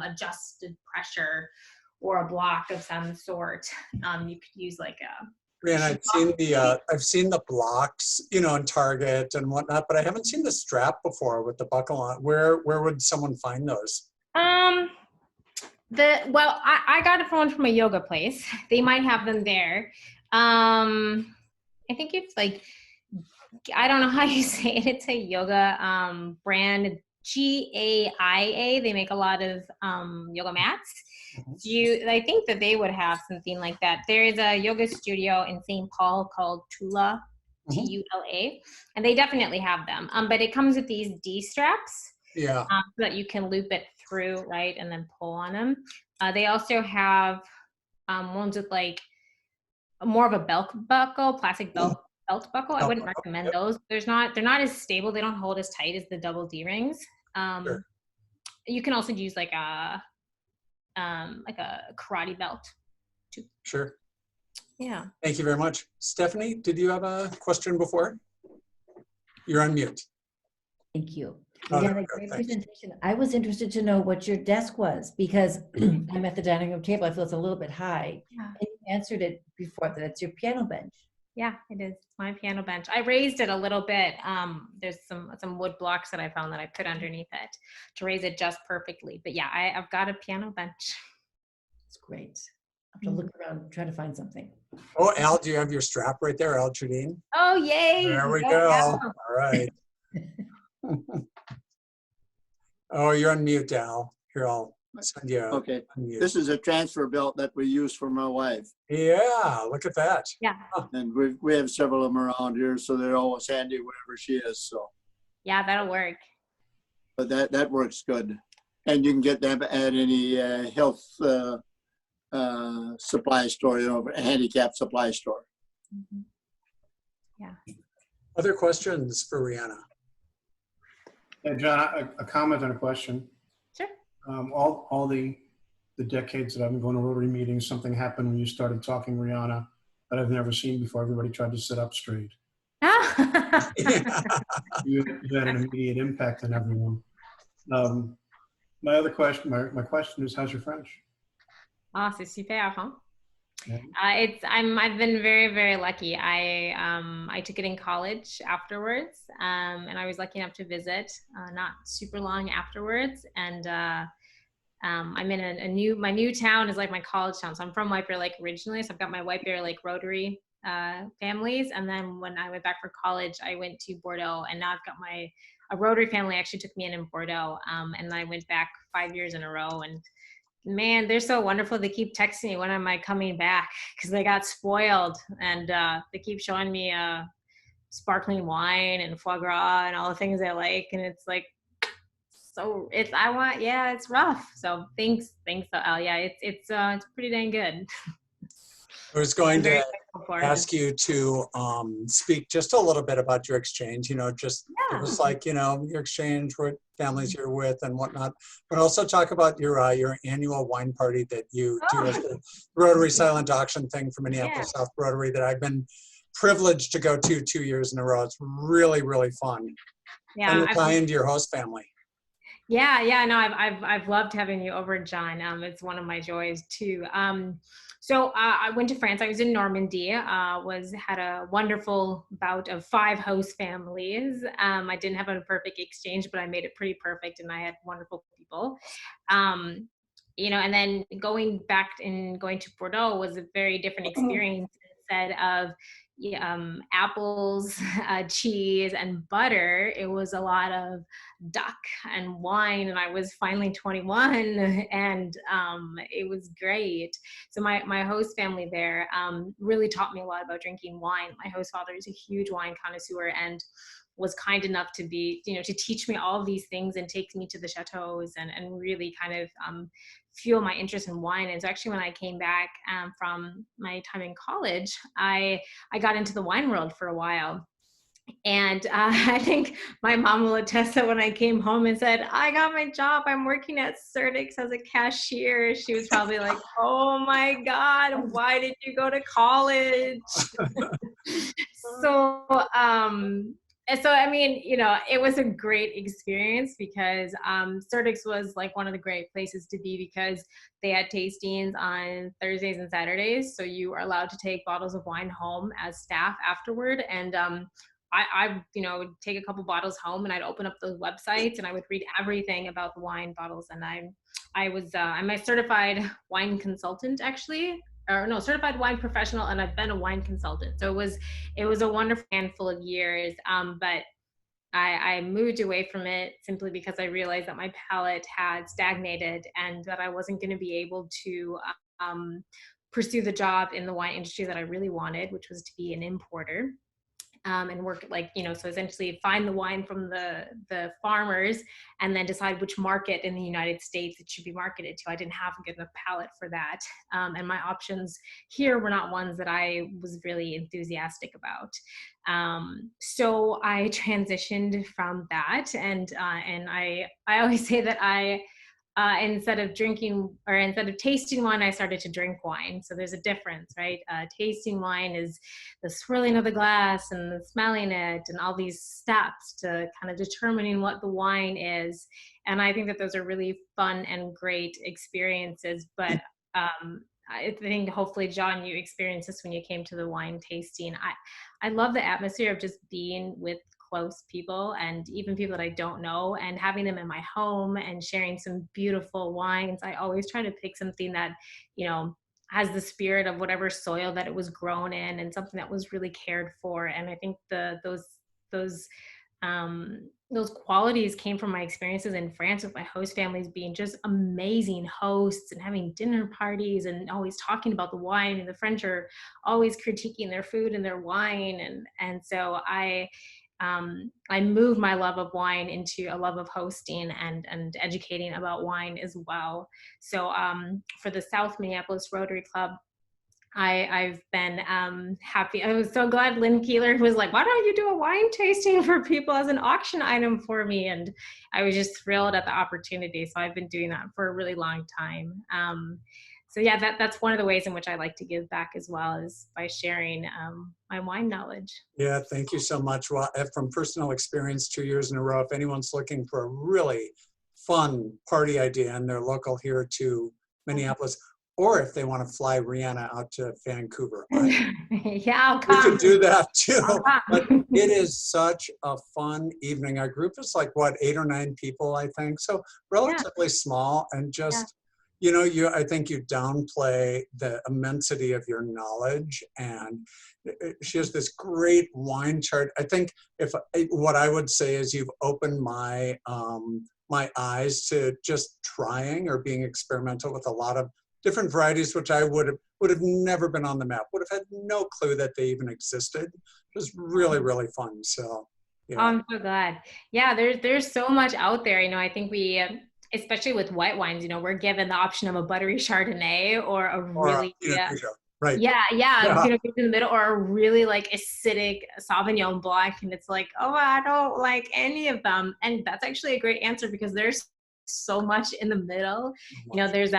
adjusted pressure, or a block of some sort, you could use like a. And I've seen the blocks, you know, in Target and whatnot, but I haven't seen the strap before with the buckle on. Where would someone find those? I got it from a yoga place. They might have them there. I think it's like, I don't know how you say it. It's a yoga brand, GAIA. They make a lot of yoga mats. I think that they would have something like that. There is a yoga studio in St. Paul called Tula, Tula, and they definitely have them. But it comes with these D straps. Yeah. So that you can loop it through, right, and then pull on them. They also have ones with like more of a belt buckle, plastic belt buckle. I wouldn't recommend those. They're not as stable. They don't hold as tight as the double D rings. Sure. You can also use like a karate belt too. Sure. Yeah. Thank you very much. Stephanie, did you have a question before? You're on mute. Thank you. Oh, You there had we a go. great Thanks. presentation. I was interested to know what your desk was, because I'm at the dining room table. I feel it's a little bit high. Yeah. And you answered it before, that it's your piano bench. Yeah, it is. It's my piano bench. I raised it a little bit. There's some wood blocks that I found that I put underneath it to raise it just perfectly. But yeah, I've got a piano bench. It's great. I have to look around, try to find something. Oh, Al, do you have your strap right there, Al Judine? Oh, yay. There we go. All right. Oh, you're on mute, Al. Here, I'll send you. Okay. a mute. This is a transfer belt that we use for my wife. Yeah, look at that. Yeah. And we have several of them around here, so they're always handy wherever she is. So, Yeah, that'll work. but that works good. And you can get them at any health supply store, a handicap supply store. Mhm. Yeah. Other questions for Rhianna? Yeah, John, a comment and a question. Sure. All the decades that I've been going to Rotary meetings, something happened when you started talking, Rhianna, that I've never seen before. Everybody tried to sit up straight. Yeah. You had an immediate impact on everyone. My other question, my question is, how's your French? Ah, c'est super, hein? Yeah. I've been very, very lucky. I took it in college afterwards, and I was lucky enough to visit, not super long afterwards. And I'm in my new town is like my college town. So I'm from White Bear Lake originally. So I've got my White Bear Lake Rotary families. And then when I went back for college, I went to Bordeaux, and now I've got a Rotary family actually took me in Bordeaux. And I went back 5 years in a row, and man, they're so wonderful. They keep texting me, when am I coming back? Because they got spoiled, and they keep showing me sparkling wine and foie gras and all the things I like. And it's like, it's rough. So thanks. Yeah, it's pretty dang good. I was going I'm very to thankful for it. ask you to speak just a little bit about your exchange, just give us like, your exchange, what families you're with and whatnot, but also talk about your annual wine party that you do as the Rotary silent auction thing for Minneapolis South Rotary that I've been privileged to go to 2 years in a row. It's really, really fun. Yeah, And to tie into your host family. Yeah, no, I've loved having you over, John. It's one of my joys too. So I went to France. I was in Normandy. Had a wonderful bout of 5 host families. I didn't have a perfect exchange, but I made it pretty perfect, and I had wonderful people. And then going to Bordeaux was a very different experience. Instead of apples, cheese, and butter, it was a lot of duck and wine. And I was finally 21, and it was great. So my host family there really taught me a lot about drinking wine. My host father is a huge wine connoisseur and was kind enough to to teach me all of these things and take me to the chateaus and really kind of fuel my interest in wine. And so actually when I came back from my time in college, I got into the wine world for a while. And I think my mom will attest that when I came home and said, I got my job, I'm working at Certix as a cashier, she was probably like, oh my God, why did you go to college? It was a great experience because Certix was like one of the great places to be because they had tastings on Thursdays and Saturdays. So you are allowed to take bottles of wine home as staff afterward. And I would take a couple bottles home and I'd open up those websites and I would read everything about the wine bottles. And I'm a certified wine consultant actually. Certified wine professional, and I've been a wine consultant. So it was a wonderful handful of years, but I moved away from it simply because I realized that my palate had stagnated and that I wasn't going to be able to pursue the job in the wine industry that I really wanted, which was to be an importer. And work so essentially find the wine from the farmers and then decide which market in the United States it should be marketed to. I didn't have a good enough palate for that. And my options here were not ones that I was really enthusiastic about. So I transitioned from that. And I always say that instead of tasting wine, I started to drink wine. So there's a difference, right? Tasting wine is the swirling of the glass and the smelling it and all these steps to kind of determining what the wine is. And I think that those are really fun and great experiences. But I think hopefully, John, you experienced this when you came to the wine tasting. I love the atmosphere of just being with close people and even people that I don't know and having them in my home and sharing some beautiful wines. I always try to pick something that, has the spirit of whatever soil that it was grown in and something that was really cared for. And I think those those qualities came from my experiences in France with my host families being just amazing hosts and having dinner parties and always talking about the wine, and the French are always critiquing their food and their wine. And so I moved my love of wine into a love of hosting and educating about wine as well. So for the South Minneapolis Rotary Club, I've been happy. I was so glad Lynn Keeler was like, why don't you do a wine tasting for people as an auction item for me? And I was just thrilled at the opportunity. So I've been doing that for a really long time. So yeah, that's one of the ways in which I like to give back as well, is by sharing my wine knowledge. Yeah, thank you so much. Well, from personal experience, 2 years in a row, if anyone's looking for a really fun party idea and they're local here to Minneapolis, or if they want to fly Rhianna out to Vancouver, Yeah, I'll we come. could do that too. I'll But come. it is such a fun evening. Our group is like, what, 8 or 9 people, I think. So relatively small, and just, you know, I think you downplay the immensity of your knowledge. And she has this great wine chart. I think what I would say is you've opened my my eyes to just trying or being experimental with a lot of different varieties, which I would have never been on the map, would have had no clue that they even existed. It was really, really fun. So, yeah. I'm so glad. Yeah, there's so much out there. You know, I think we, especially with white wines, you know, we're given the option of a buttery Chardonnay or a really, right. yeah, Pinot Grigio in the middle, or a really like acidic Sauvignon Blanc, and it's like, oh, I don't like any of them. And that's actually a great answer, because there's so much in the middle. You know, there's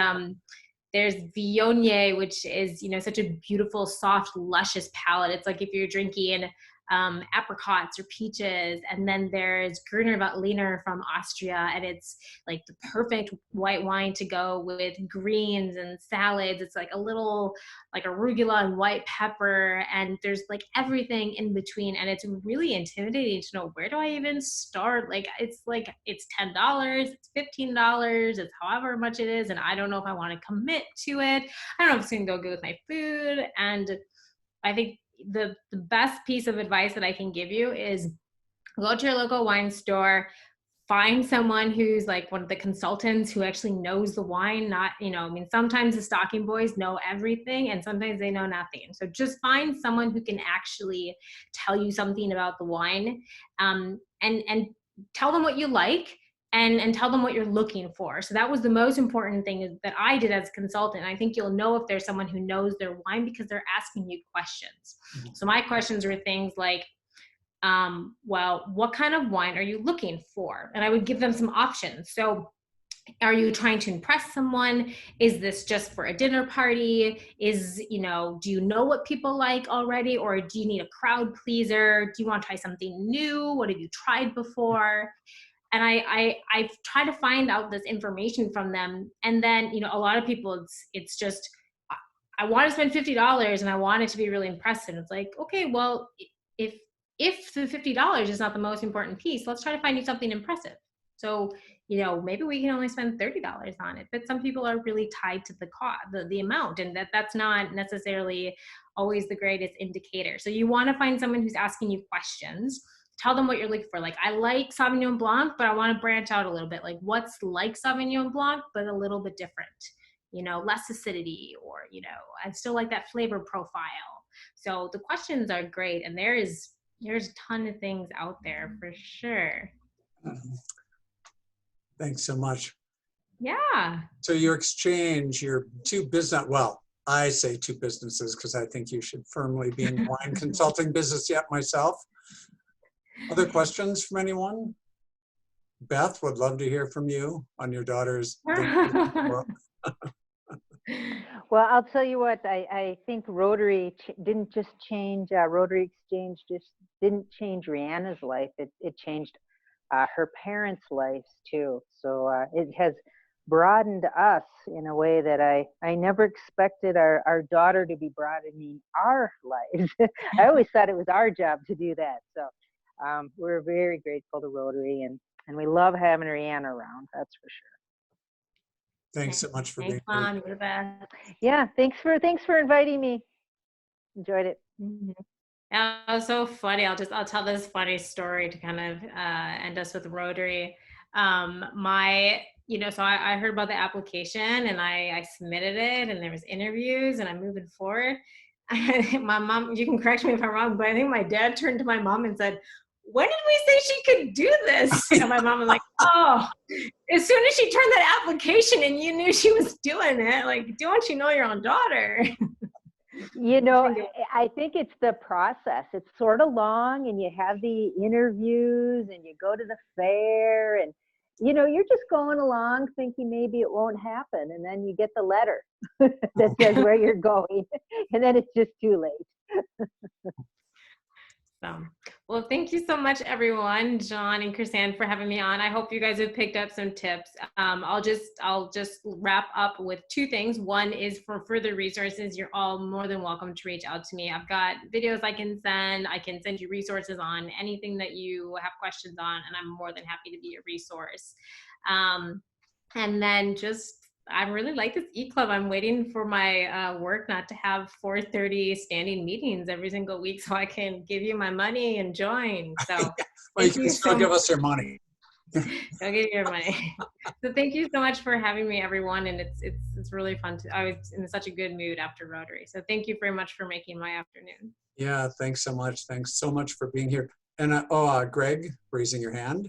Viognier, which is, you know, such a beautiful, soft, luscious palate. It's like if you're drinking apricots or peaches. And then there's Grüner Veltliner from Austria, and it's like the perfect white wine to go with greens and salads. It's like a little like arugula and white pepper, and there's like everything in between. And it's really intimidating to know, where do I even start? Like it's $10, it's $15, it's however much it is, and I don't know if I want to commit to it. I don't know if it's gonna go good with my food. And I think the best piece of advice that I can give you is go to your local wine store, find someone who's like one of the consultants who actually knows the wine. Not, you know, I mean, sometimes the stocking boys know everything and sometimes they know nothing. So just find someone who can actually tell you something about the wine, and tell them what you like, and tell them what you're looking for. So that was the most important thing that I did as a consultant. I think you'll know if there's someone who knows their wine because they're asking you questions. So my questions were things like, well, what kind of wine are you looking for? And I would give them some options. So are you trying to impress someone? Is this just for a dinner party? Do you know what people like already? Or do you need a crowd pleaser? Do you want to try something new? What have you tried before? And I try to find out this information from them. And then, you know, a lot of people, it's just, I want to spend $50 and I want it to be really impressive. It's like, okay, well, if the $50 is not the most important piece, let's try to find you something impressive. So, you know, maybe we can only spend $30 on it, but some people are really tied to the cost, the amount, and that's not necessarily always the greatest indicator. So you want to find someone who's asking you questions. Tell them what you're looking for. Like, I like Sauvignon Blanc, but I want to branch out a little bit. Like, what's like Sauvignon Blanc, but a little bit different? You know, less acidity, or, you know, I still like that flavor profile. So the questions are great, and there's a ton of things out there for sure. Thanks so much. Yeah. So your exchange, your two business, well, I say two businesses because I think you should firmly be in the wine consulting business yet myself. Other questions from anyone? Beth, would love to hear from you on your daughter's. Well, I'll tell you what, I think Rotary didn't just change, Rotary Exchange just didn't change Rhianna's life. It changed her parents' lives too. So it has broadened us in a way that I never expected our daughter to be broadening our lives. I always thought it was our job to do that. So we're very grateful to Rotary, and we love having Rhianna around, that's for sure. Thanks so much for being here. Mom, you're the best. Yeah, thanks for inviting me. Enjoyed it. Mm-hmm. That was so funny. I'll tell this funny story to kind of end us with Rotary. So I heard about the application and I submitted it and there was interviews and I'm moving forward. My mom, you can correct me if I'm wrong, but I think my dad turned to my mom and said, "When did we say she could do this?" And my mom was like, "Oh, as soon as she turned that application and you knew she was doing it, like, don't you know your own daughter?" You know, I think it's the process. It's sort of long and you have the interviews and you go to the fair and, you know, you're just going along thinking maybe it won't happen. And then you get the letter that says where you're going and then it's just too late. So, well, thank you so much, everyone, John and Chrisanne, for having me on. I hope you guys have picked up some tips. I'll just wrap up with two things. One is for further resources. You're all more than welcome to reach out to me. I've got videos I can send you resources on anything that you have questions on, and I'm more than happy to be a resource. And then I really like this eClub. I'm waiting for my work not to have 4:30 standing meetings every single week so I can give you my money and join. So Well, you can still give us your money. I'll give you your money. So thank you so much for having me, everyone. And it's really fun. I was in such a good mood after Rotary. So thank you very much for making my afternoon. Yeah, thanks so much. Thanks so much for being here. And Greg, raising your hand.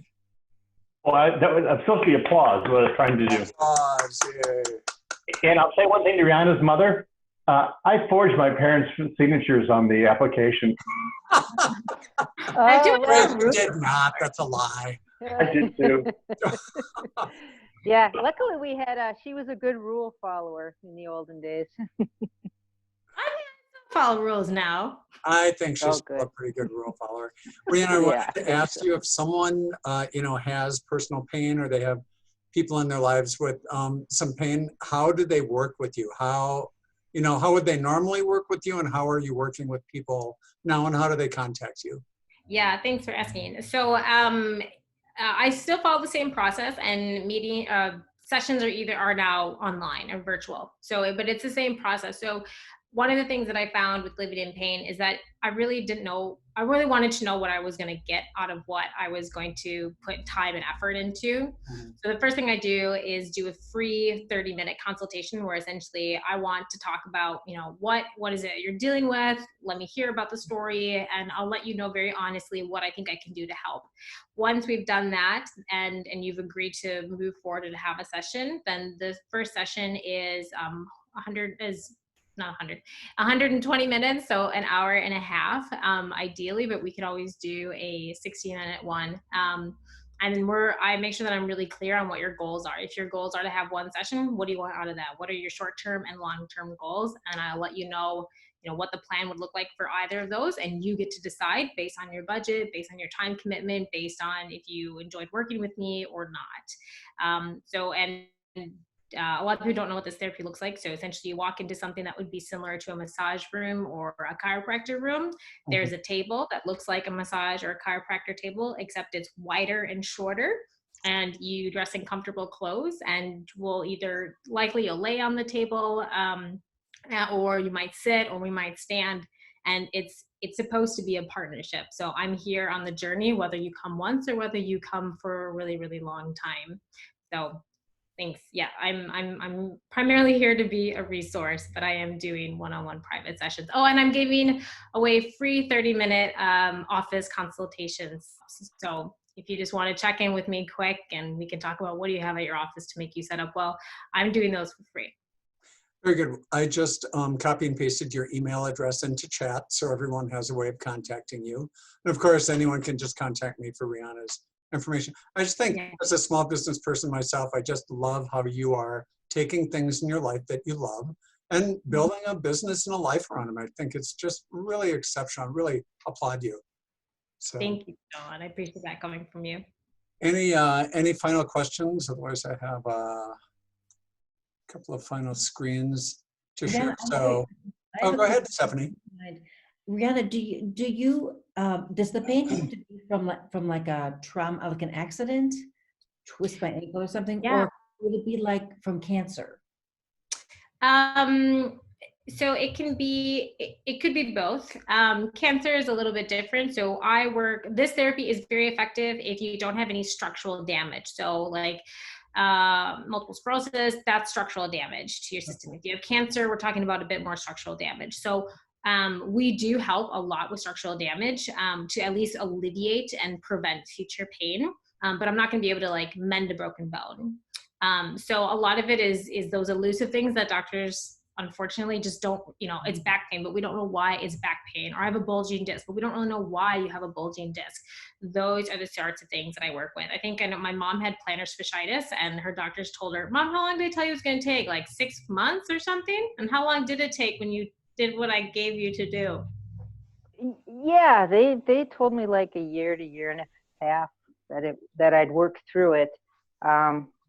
Well, that was supposed to be applause, what I was trying to do. Applause, yay. And I'll say one thing to Rhianna's mother. I forged my parents' signatures on the application. Greg, you did not. That's a lie. I did too. Yeah, luckily we had, she was a good rule follower in the olden days. Follow rules now. I think she's a pretty good rule follower. Rhianna, I wanted to ask you if someone, has personal pain or they have people in their lives with some pain, how do they work with you? How would they normally work with you and how are you working with people now and how do they contact you? Yeah, thanks for asking. So I still follow the same process and meeting sessions are now online or virtual. So, but it's the same process. So one of the things that I found with living in pain is that I really wanted to know what I was going to get out of what I was going to put time and effort into. Mm-hmm. So the first thing I do is do a free 30-minute consultation where essentially I want to talk about, what is it you're dealing with? Let me hear about the story and I'll let you know very honestly what I think I can do to help. Once we've done that and you've agreed to move forward and have a session, then the first session is 120 minutes, so an hour and a half, ideally, but we could always do a 60-minute one. And then I make sure that I'm really clear on what your goals are. If your goals are to have one session, what do you want out of that? What are your short-term and long-term goals? And I'll let you know, what the plan would look like for either of those. And you get to decide based on your budget, based on your time commitment, based on if you enjoyed working with me or not. A lot of people don't know what this therapy looks like. So essentially you walk into something that would be similar to a massage room or a chiropractor room. Mm-hmm. There's a table that looks like a massage or a chiropractor table, except it's wider and shorter. And you dress in comfortable clothes and you'll lay on the table or you might sit or we might stand. And it's supposed to be a partnership. So I'm here on the journey, whether you come once or whether you come for a really, really long time. So thanks. Yeah, I'm primarily here to be a resource, but I am doing one-on-one private sessions. Oh, and I'm giving away free 30-minute office consultations. So if you just want to check in with me quick and we can talk about what do you have at your office to make you set up well, I'm doing those for free. Very good. I just copy and pasted your email address into chat so everyone has a way of contacting you. And of course, anyone can just contact me for Rhianna's information. I just think as a small business person myself, I just love how you are taking things in your life that you love and building a business and a life around them. I think it's just really exceptional. I really applaud you. So, thank you, John. I appreciate that coming from you. Any final questions? Otherwise, I have a couple of final screens to share. So, go ahead, Stephanie. Rhianna, does the pain have to be from like a trauma, like an accident, twist my ankle or something, or would it be like from cancer? So it can be, it could be both. Cancer is a little bit different. So this therapy is very effective if you don't have any structural damage. So like multiple sclerosis, that's structural damage to your system. If you have cancer, we're talking about a bit more structural damage. So we do help a lot with structural damage to at least alleviate and prevent future pain. But I'm not going to be able to like mend a broken bone. So a lot of it is those elusive things that doctors unfortunately just don't, it's back pain, but we don't know why it's back pain. Or I have a bulging disc, but we don't really know why you have a bulging disc. Those are the sorts of things that I work with. I know my mom had plantar fasciitis and her doctors told her, Mom, how long did they tell you it was going to take? Like 6 months or something? And how long did it take when you did what I gave you to do? Yeah, they told me like a year to year and a half that I'd work through it.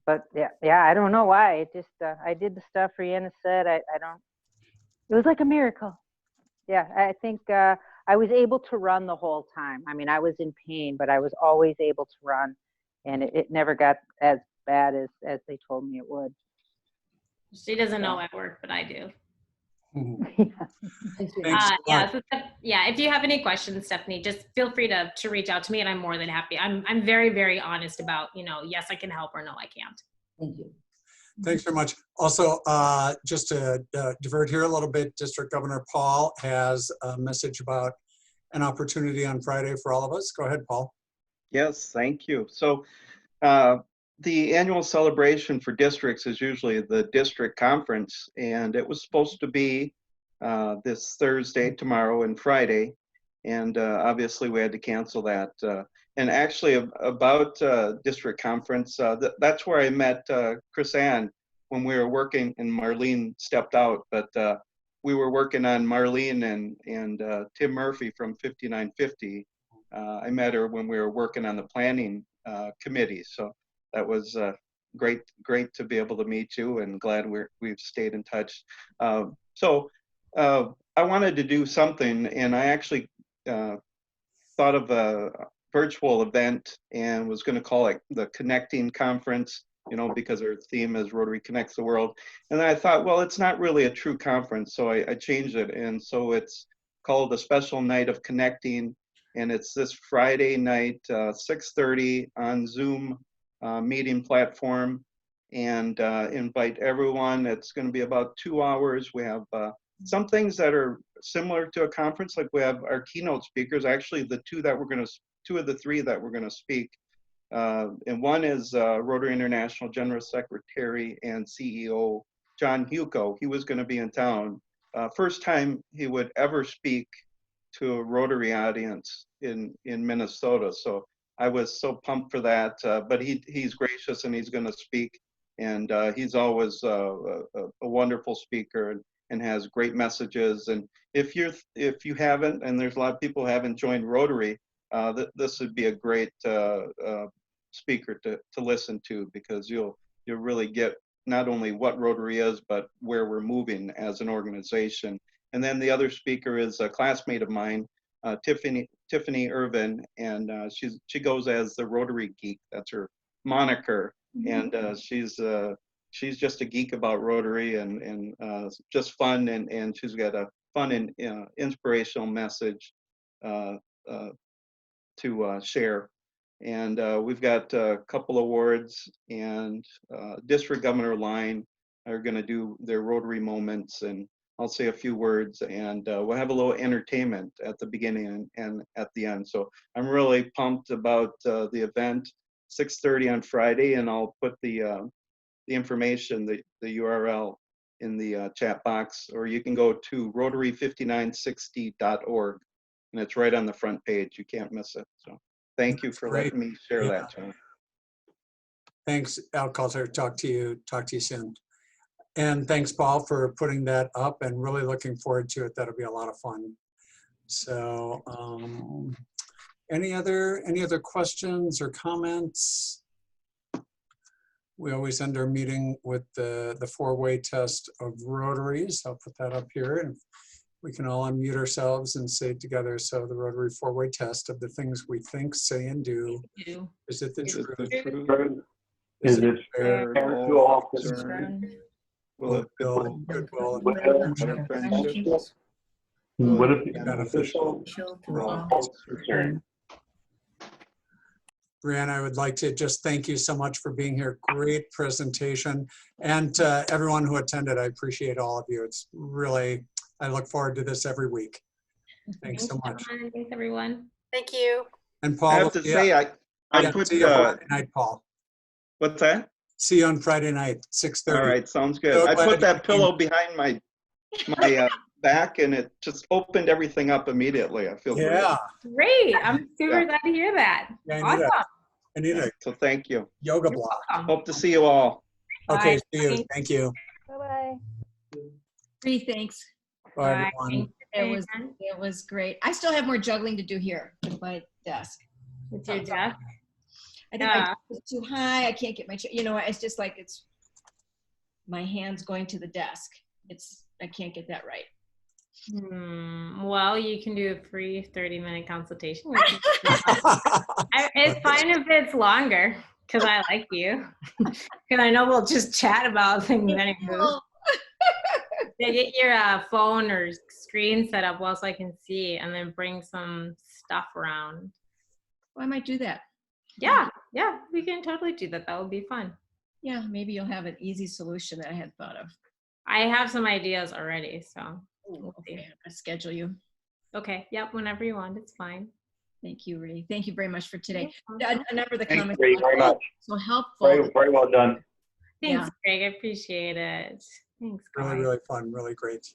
But yeah, I don't know why. It just I did the stuff Rhianna said. I don't. It was like a miracle. Yeah, I think I was able to run the whole time. I mean, I was in pain, but I was always able to run, and it never got as bad as they told me it would. She doesn't know at work, but I do. Thanks a lot. If you have any questions, Stephanie, just feel free to reach out to me, and I'm more than happy. I'm very, very honest about, yes, I can help, or no, I can't. Thank you. Thanks very much. Also, just to divert here a little bit, District Governor Paul has a message about an opportunity on Friday for all of us. Go ahead, Paul. Yes, thank you. So the annual celebration for districts is usually the district conference, and it was supposed to be this Thursday, tomorrow, and Friday, and obviously we had to cancel that. And actually about district conference, that's where I met Chris Ann when we were working, and Marlene stepped out, but we were working on Marlene and Tim Murphy from 5950. I met her when we were working on the planning committee, so that was great to be able to meet you, and glad we've stayed in touch. So I wanted to do something, and I actually thought of a virtual event and was going to call it the Connecting Conference, because our theme is Rotary Connects the World. And then I thought, well, it's not really a true conference, so I changed it. And so it's called a Special Night of Connecting, and it's this Friday night, 6:30 on Zoom meeting platform, and invite everyone. It's going to be about 2 hours. We have some things that are similar to a conference, like we have our keynote speakers. Actually, two of the three that we're going to speak, and one is Rotary International General Secretary and CEO John Hugo. He was going to be in town. First time he would ever speak to a Rotary audience in Minnesota. So I was so pumped for that. But he's gracious, and he's going to speak. And he's always a wonderful speaker and has great messages. And if you haven't, and there's a lot of people who haven't joined Rotary, this would be a great speaker to listen to, because you'll really get not only what Rotary is, but where we're moving as an organization. And then the other speaker is a classmate of mine, Tiffany Irvin, and she goes as the Rotary Geek. That's her moniker, and she's just a geek about Rotary, and just fun, and she's got a fun and inspirational message to share. And we've got a couple awards, and District Governor Line are going to do their Rotary moments, and I'll say a few words, and we'll have a little entertainment at the beginning and at the end. So I'm really pumped about the event, 6:30 on Friday, and I'll put the information, the URL in the chat box, or you can go to rotary5960.org, and it's right on the front page. You can't miss it. So thank you for letting me share that, John. Thanks, Al Coulter. Talk to you soon. And thanks, Paul, for putting that up, and really looking forward to it. That'll be a lot of fun. So any other questions or comments? We always end our meeting with the four-way test of Rotaries. I'll put that up here, and we can all unmute ourselves and say it together. So the Rotary four-way test of the things we think, say, and do. Is it the truth? Is it fair to all concerned? goodwill, What and friendships What if beneficial for all concerned. Rhianna, I would like to just thank you so much for being here. Great presentation. And to everyone who attended, I appreciate all of you. It's really, I look forward to this every week. Thanks so much. John. Thanks, everyone. Thank you. And Paul, I have to say, I put, see you Friday night, Paul. what's that? See you on Friday night, 6:30. All right, sounds good. So I glad put you that came. pillow behind my back, and it just opened everything up immediately. I feel Yeah, Great. I'm super Yeah. glad to hear that. Yeah, I need Awesome. I need a So thank you. yoga You're block. welcome. Hope to see you all. Okay, Bye. see you. Thank you. Bye-bye. Thanks. Bye, Bye. everyone. It was great. I still have more juggling to do here with my desk. It's your desk. I think Yeah. my desk is too high. I can't get my chair. You know, it's just like it's my hands going to the desk. I can't get that right. Well, you can do a free 30-minute consultation. It's fine if it's longer because I like you. Because I know we'll just chat about things anyway. Yeah, get your phone or screen set up well so I can see, and then bring some stuff around. Well, I might do that. Yeah, we can totally do that. That would be fun. Yeah, maybe you'll have an easy solution that I hadn't thought of. I have some ideas already, so we'll see. Okay, I'll schedule you. Okay, yep, whenever you want, it's fine. Thank you, Ree. Thank you very much for today. You're welcome. A number of the Thanks, comments Ree, were very much. so helpful. Very well done. Thanks, Yeah. Greg. I appreciate it. Thanks, Really, guys. really fun, really great.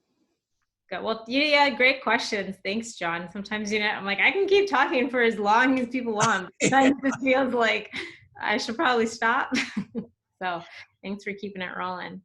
Good. Well, yeah, great questions. Thanks, John. Sometimes, I'm like, I can keep talking for as long as people want. Sometimes it just feels like I should probably stop. So thanks for keeping it rolling.